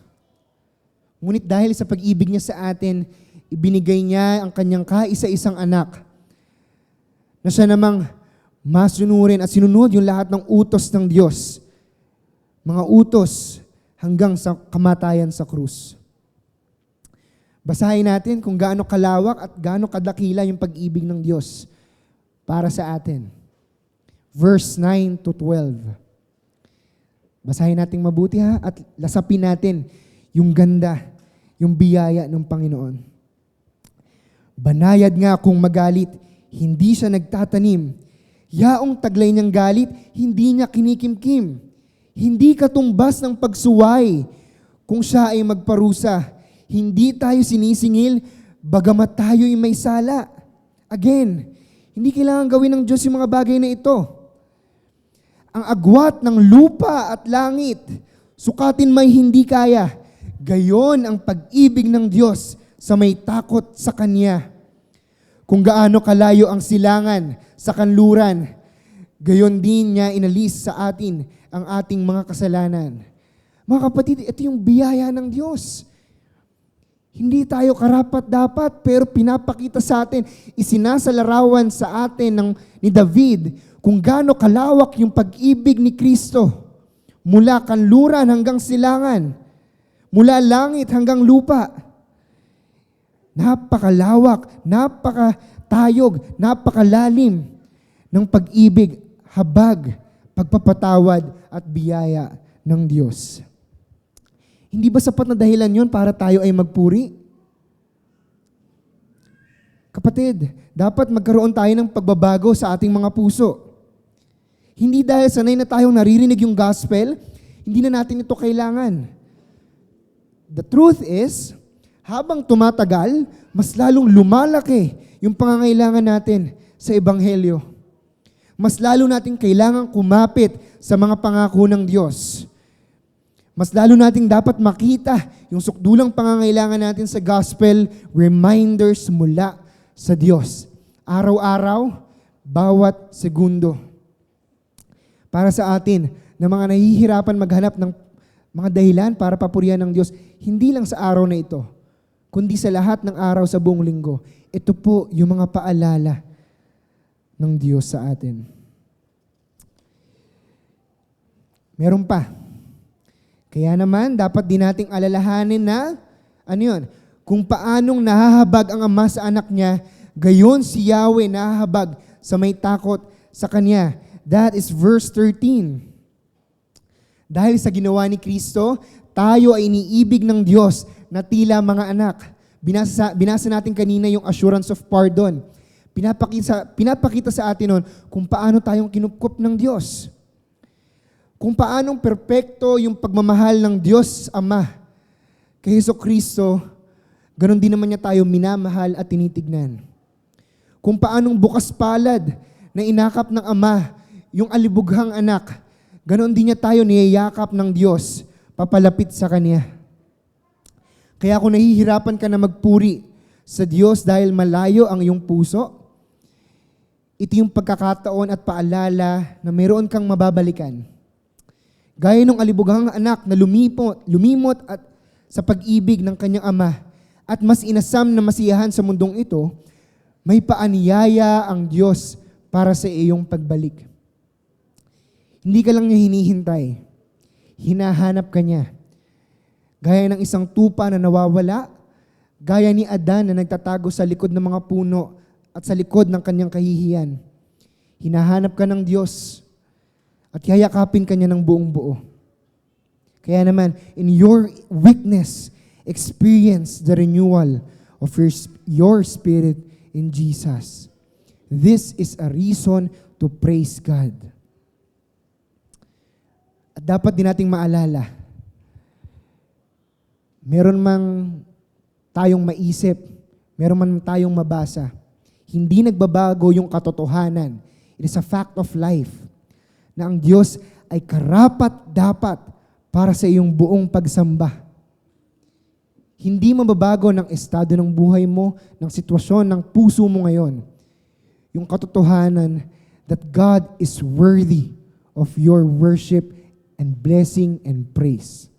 Ngunit dahil sa pag-ibig niya sa atin, ibinigay niya ang kanyang kaisa-isang anak na siya namang masunurin at sinunod yung lahat ng utos ng Diyos mga utos hanggang sa kamatayan sa krus. Basahin natin kung gaano kalawak at gaano kadakila yung pag-ibig ng Diyos para sa atin. Verse 9 to 12. Basahin natin mabuti at lasapin natin yung ganda, yung biyaya ng Panginoon. Banayad nga kung magalit, hindi siya nagtatanim. Yaong taglay niyang galit, hindi niya kinikimkim. Hindi katumbas ng pagsuway kung siya ay magparusa. Hindi tayo sinisingil, bagamat tayo'y may sala. Again, hindi kailangan gawin ng Diyos yung mga bagay na ito. Ang agwat ng lupa at langit, sukatin may hindi kaya. Gayon ang pag-ibig ng Diyos sa may takot sa Kanya. Kung gaano kalayo ang silangan sa kanluran, gayon din niya inalis sa atin ang ating mga kasalanan. Mga kapatid, ito yung biyaya ng Diyos. Hindi tayo karapat-dapat, pero pinapakita sa atin, isinasalarawan sa atin ni David kung gaano kalawak yung pag-ibig ni Kristo. Mula kanluran hanggang silangan, mula langit hanggang lupa. Napakalawak, napakatayog, napakalalim ng pag-ibig, habag, pagpapatawad at biyaya ng Diyos. Hindi ba sapat na dahilan yon para tayo ay magpuri? Kapatid, dapat magkaroon tayo ng pagbabago sa ating mga puso. Hindi dahil sanay na tayong naririnig yung gospel, hindi na natin ito kailangan. The truth is, habang tumatagal, mas lalong lumalaki yung pangangailangan natin sa Ebanghelyo. Mas lalo natin kailangan kumapit sa mga pangako ng Diyos. Mas lalo nating dapat makita yung sukdulang pangangailangan natin sa gospel, reminders mula sa Diyos. Araw-araw, bawat segundo. Para sa atin, na mga nahihirapan maghanap ng mga dahilan para papurihan ng Diyos, hindi lang sa araw na ito, kundi sa lahat ng araw sa buong linggo. Ito po yung mga paalala ng Diyos sa atin. Meron pa. Kaya naman, dapat din nating alalahanin na, kung paanong nahahabag ang ama sa anak niya, gayon si Yahweh nahahabag sa may takot sa kanya. That is verse 13. Dahil sa ginawa ni Kristo, tayo ay iniibig ng Diyos na tila mga anak. Binasa natin kanina yung assurance of pardon. Pinapakita sa atin nun kung paano tayong kinupkup ng Diyos. Kung paanong perpekto yung pagmamahal ng Diyos Ama kay Jesucristo, ganon din naman niya tayo minamahal at tinitignan. Kung paanong bukas palad na inakap ng Ama yung alibughang anak, ganon din niya tayo niyayakap ng Diyos papalapit sa Kanya. Kaya kung nahihirapan ka na magpuri sa Diyos dahil malayo ang iyong puso, ito yung pagkakataon at paalala na mayroon kang mababalikan. Gaya ng alibughang anak na lumimot at sa pag-ibig ng kanyang ama at mas inasam na masiyahan sa mundong ito, may paanyaya ang Diyos para sa iyong pagbalik. Hindi ka lang niya hinihintay. Hinahanap ka niya. Gaya ng isang tupa na nawawala, gaya ni Adan na nagtatago sa likod ng mga puno at sa likod ng kanyang kahihiyan. Hinahanap ka ng Diyos at yayakapin ka niya ng buong buo. Kaya naman, in your weakness, experience the renewal of your spirit in Jesus. This is a reason to praise God. At dapat din nating maalala, meron mang tayong maisip, meron man tayong mabasa, hindi nagbabago yung katotohanan. It is a fact of life na ang Diyos ay karapat-dapat para sa iyong buong pagsamba. Hindi mababago ng estado ng buhay mo, ng sitwasyon ng puso mo ngayon, yung katotohanan that God is worthy of your worship and blessing and praise.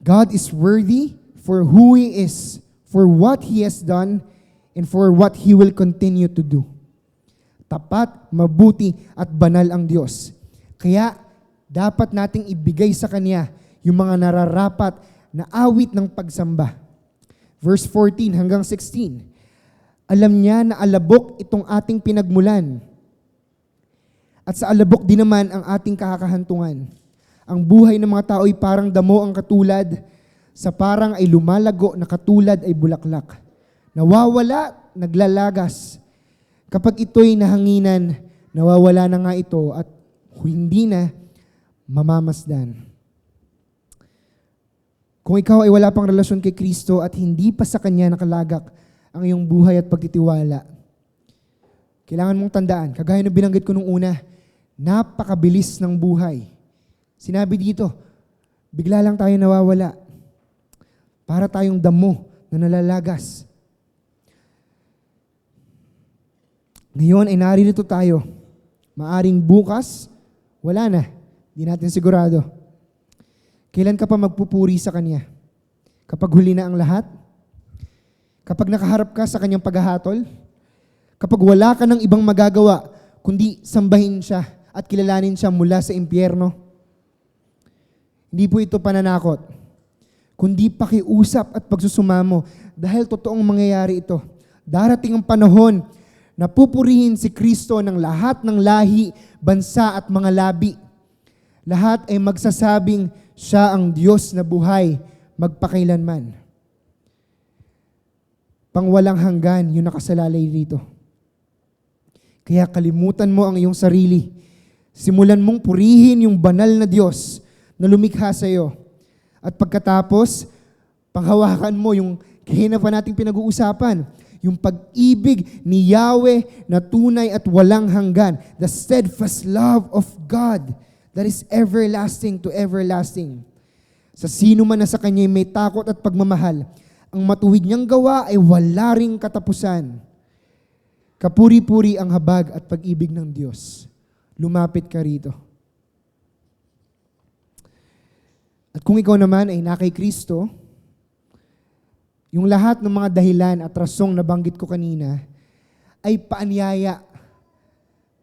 God is worthy for who He is, for what He has done, and for what He will continue to do. Tapat, mabuti, at banal ang Diyos. Kaya, dapat nating ibigay sa Kanya yung mga nararapat na awit ng pagsamba. Verse 14 hanggang 16. Alam niya na alabok itong ating pinagmulan. At sa alabok din naman ang ating kakahantungan. Ang buhay ng mga tao ay parang damo ang katulad, sa parang ay lumalago na katulad ay bulaklak. Nawawala, naglalagas. Kapag ito'y nahanginan, nawawala na nga ito at hindi na mamamasdan. Kung ikaw ay wala pang relasyon kay Kristo at hindi pa sa Kanya nakalagak ang iyong buhay at pagtitiwala, kailangan mong tandaan, kagaya ng binanggit ko nung una, napakabilis ng buhay. Sinabi dito, bigla lang tayo nawawala. Para tayong damo na nalalagas. Ngayon ay naririto tayo. Maaring bukas, wala na. Di natin sigurado. Kailan ka pa magpupuri sa Kanya? Kapag huli na ang lahat? Kapag nakaharap ka sa Kanyang paghahatol? Kapag wala ka ng ibang magagawa, kundi sambahin siya at kilalanin siya mula sa impyerno? Hindi po ito pananakot, kundi pakiusap at pagsusumamo dahil totoong mangyayari ito. Darating ang panahon na pupurihin si Kristo ng lahat ng lahi, bansa at mga labi. Lahat ay magsasabing siya ang Diyos na buhay magpakailanman. Pangwalang hanggan yung nakasalalay rito. Kaya kalimutan mo ang iyong sarili. Simulan mong purihin yung banal na Diyos na lumikha sa iyo. At pagkatapos, panghawakan mo yung kahinapan nating pinag-uusapan, yung pag-ibig ni Yahweh na tunay at walang hanggan, the steadfast love of God that is everlasting to everlasting. Sa sino man na sa Kanya may takot at pagmamahal, ang matuwid niyang gawa ay wala ring katapusan. Kapuri-puri ang habag at pag-ibig ng Diyos. Lumapit ka rito. At kung ikaw naman ay na kay Kristo, yung lahat ng mga dahilan at rasong nabanggit ko kanina ay paanyaya.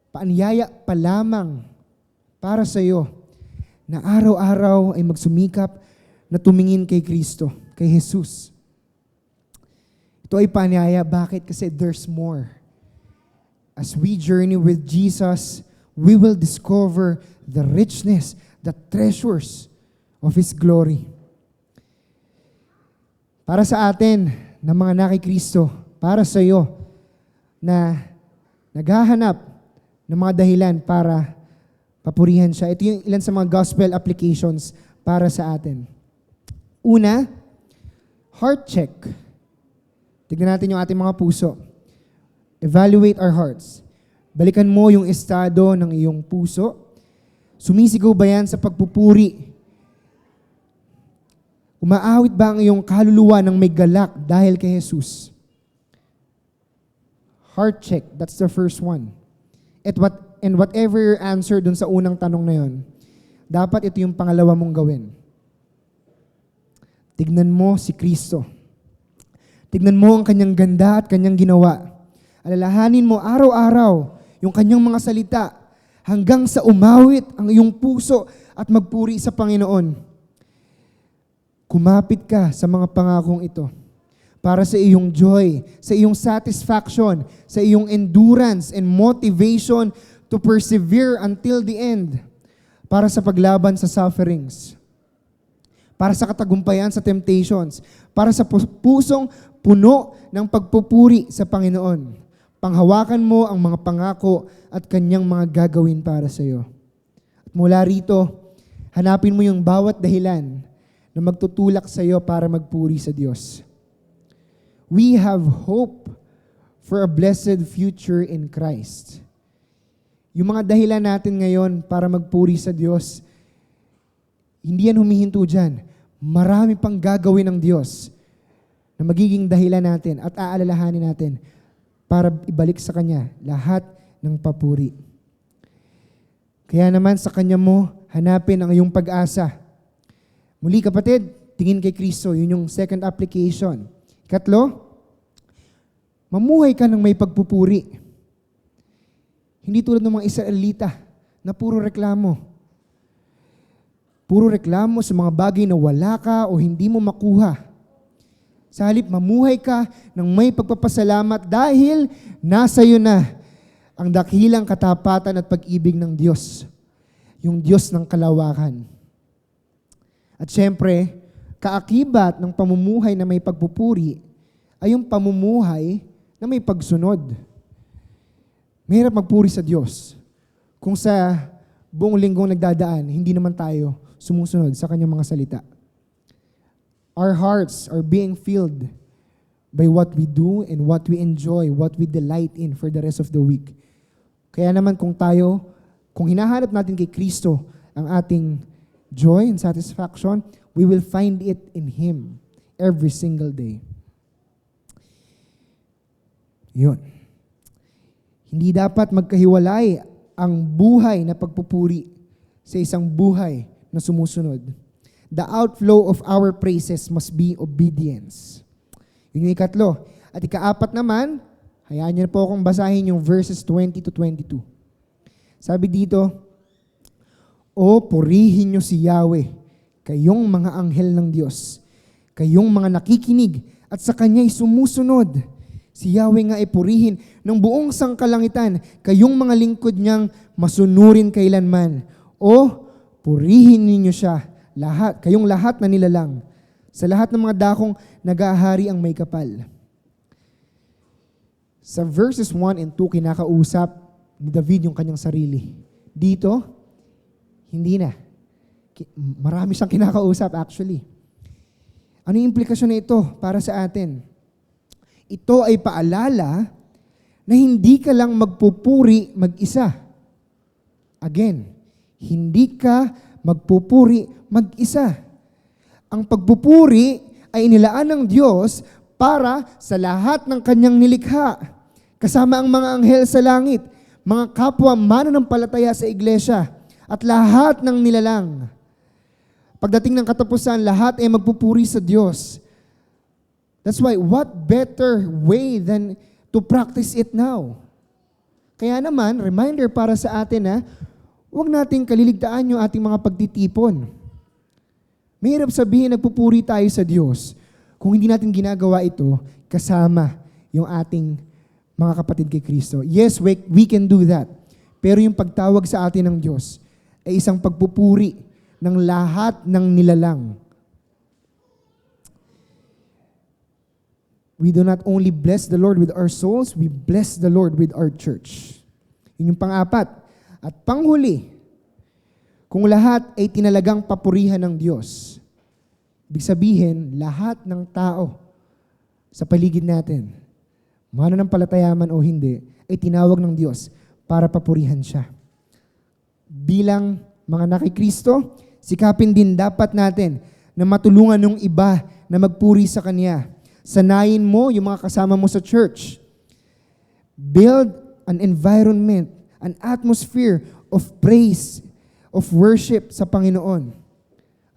Paanyaya pa lamang para sa iyo na araw-araw ay magsumikap na tumingin kay Kristo, kay Jesus. Ito ay paanyaya. Bakit? Kasi there's more. As we journey with Jesus, we will discover the richness, the treasures of His glory. Para sa atin, na mga na kay Kristo, para sa iyo, na naghahanap ng mga dahilan para papurihan siya. Ito yung ilan sa mga gospel applications para sa atin. Una, heart check. Tignan natin yung ating mga puso. Evaluate our hearts. Balikan mo yung estado ng iyong puso. Sumisigaw ba yan sa pagpupuri? Umaawit ba ang iyong kaluluwa ng may galak dahil kay Jesus? Heart check, that's the first one. And whatever your answer dun sa unang tanong na yon, dapat ito yung pangalawa mong gawin. Tignan mo si Kristo. Tignan mo ang Kanyang ganda at Kanyang ginawa. Alalahanin mo araw-araw yung Kanyang mga salita hanggang sa umawit ang iyong puso at magpuri sa Panginoon. Kumapit ka sa mga pangakong ito para sa iyong joy, sa iyong satisfaction, sa iyong endurance and motivation to persevere until the end, para sa paglaban sa sufferings, para sa katagumpayan sa temptations, para sa pusong puno ng pagpupuri sa Panginoon. Panghawakan mo ang mga pangako at Kanyang mga gagawin para sa iyo. At mula rito, hanapin mo yung bawat dahilan na magtutulak sa iyo para magpuri sa Diyos. We have hope for a blessed future in Christ. Yung mga dahilan natin ngayon para magpuri sa Diyos, hindi yan humihinto dyan. Marami pang gagawin ng Diyos na magiging dahilan natin at aalalahanin natin para ibalik sa Kanya lahat ng papuri. Kaya naman sa Kanya mo hanapin ang iyong pag-asa. Muli kapatid, tingin kay Kristo. Yun yung second application. Ikatlo, mamuhay ka ng may pagpupuri. Hindi tulad ng mga Israelita na puro reklamo. puro reklamo sa mga bagay na wala ka o hindi mo makuha. Sa halip, mamuhay ka ng may pagpapasalamat dahil nasa iyo na ang dakilang katapatan at pag-ibig ng Diyos, yung Diyos ng kalawakan. At syempre, kaakibat ng pamumuhay na may pagpupuri ay yung pamumuhay na may pagsunod. Mahirap magpuri sa Diyos kung sa buong linggong nagdadaan, hindi naman tayo sumusunod sa kanyang mga salita. Our hearts are being filled by what we do and what we enjoy, what we delight in for the rest of the week. Kaya naman kung hinahanap natin kay Kristo ang ating joy and satisfaction, we will find it in Him every single day. Yun. Hindi dapat magkahiwalay ang buhay na pagpupuri sa isang buhay na sumusunod. The outflow of our praises must be obedience. Yun yung ikatlo. At ikaapat naman, hayaan niyo na po akong basahin yung verses 20 to 22. Sabi dito, O purihin niyo si Yahweh, kayong mga anghel ng Diyos, kayong mga nakikinig at sa Kanya'y sumusunod. Si Yahweh nga ay purihin ng buong sangkalangitan, kayong mga lingkod niyang masunurin kailanman. O purihin ninyo siya, kayong lahat na nilalang, sa lahat ng mga dakong nag-aahari ang may kapal. Sa verses 1 and 2, kinakausap ni David yung kanyang sarili. Dito, hindi na. Marami siyang kinakausap actually. Ano yung implikasyon na ito para sa atin? Ito ay paalala na hindi ka lang magpupuri mag-isa. Again, hindi ka magpupuri mag-isa. Ang pagpupuri ay inilaan ng Diyos para sa lahat ng Kanyang nilikha, kasama ang mga anghel sa langit, mga kapwa mananampalataya sa iglesia, at lahat ng nilalang. Pagdating ng katapusan, lahat ay magpupuri sa Diyos. That's why, what better way than to practice it now? Kaya naman, reminder para sa atin na huwag nating kaliligtaan yung ating mga pagtitipon. Mahirap sabihin, nagpupuri tayo sa Diyos kung hindi natin ginagawa ito kasama yung ating mga kapatid kay Kristo. Yes, we can do that. Pero yung pagtawag sa atin ng Diyos ay isang pagpupuri ng lahat ng nilalang. We do not only bless the Lord with our souls, we bless the Lord with our church. Yun yung pang-apat. At panghuli, kung lahat ay tinalagang papurihan ng Diyos, ibig sabihin, lahat ng tao sa paligid natin, mananampalataya man o hindi, ay tinawag ng Diyos para papurihan siya. Bilang mga nakikristo, sikapin din dapat natin na matulungan ng iba na magpuri sa Kanya. Sanayin mo yung mga kasama mo sa church. Build an environment, an atmosphere of praise, of worship sa Panginoon.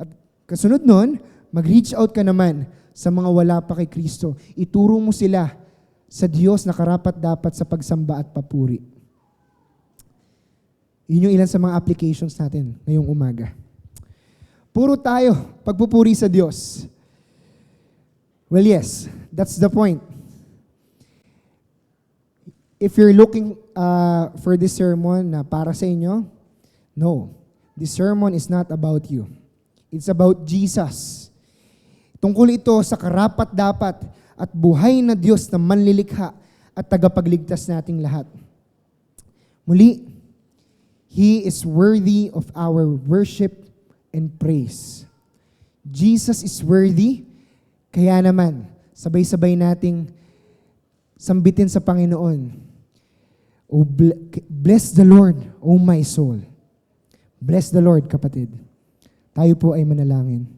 At kasunod nun, mag-reach out ka naman sa mga wala pa kay Kristo. Ituro mo sila sa Diyos na karapat-dapat sa pagsamba at papuri. Yun yung ilan sa mga applications natin ngayong umaga. Puro tayo pagpupuri sa Diyos. Well, yes, that's the point. If you're looking for this sermon na para sa inyo, no. This sermon is not about you. It's about Jesus. Tungkol ito sa karapat-dapat at buhay na Diyos na manlilikha at tagapagligtas nating lahat. Muli, He is worthy of our worship and praise. Jesus is worthy, kaya naman, sabay-sabay nating sambitin sa Panginoon. Oh, bless the Lord, oh my soul. Bless the Lord, kapatid. Tayo po ay manalangin.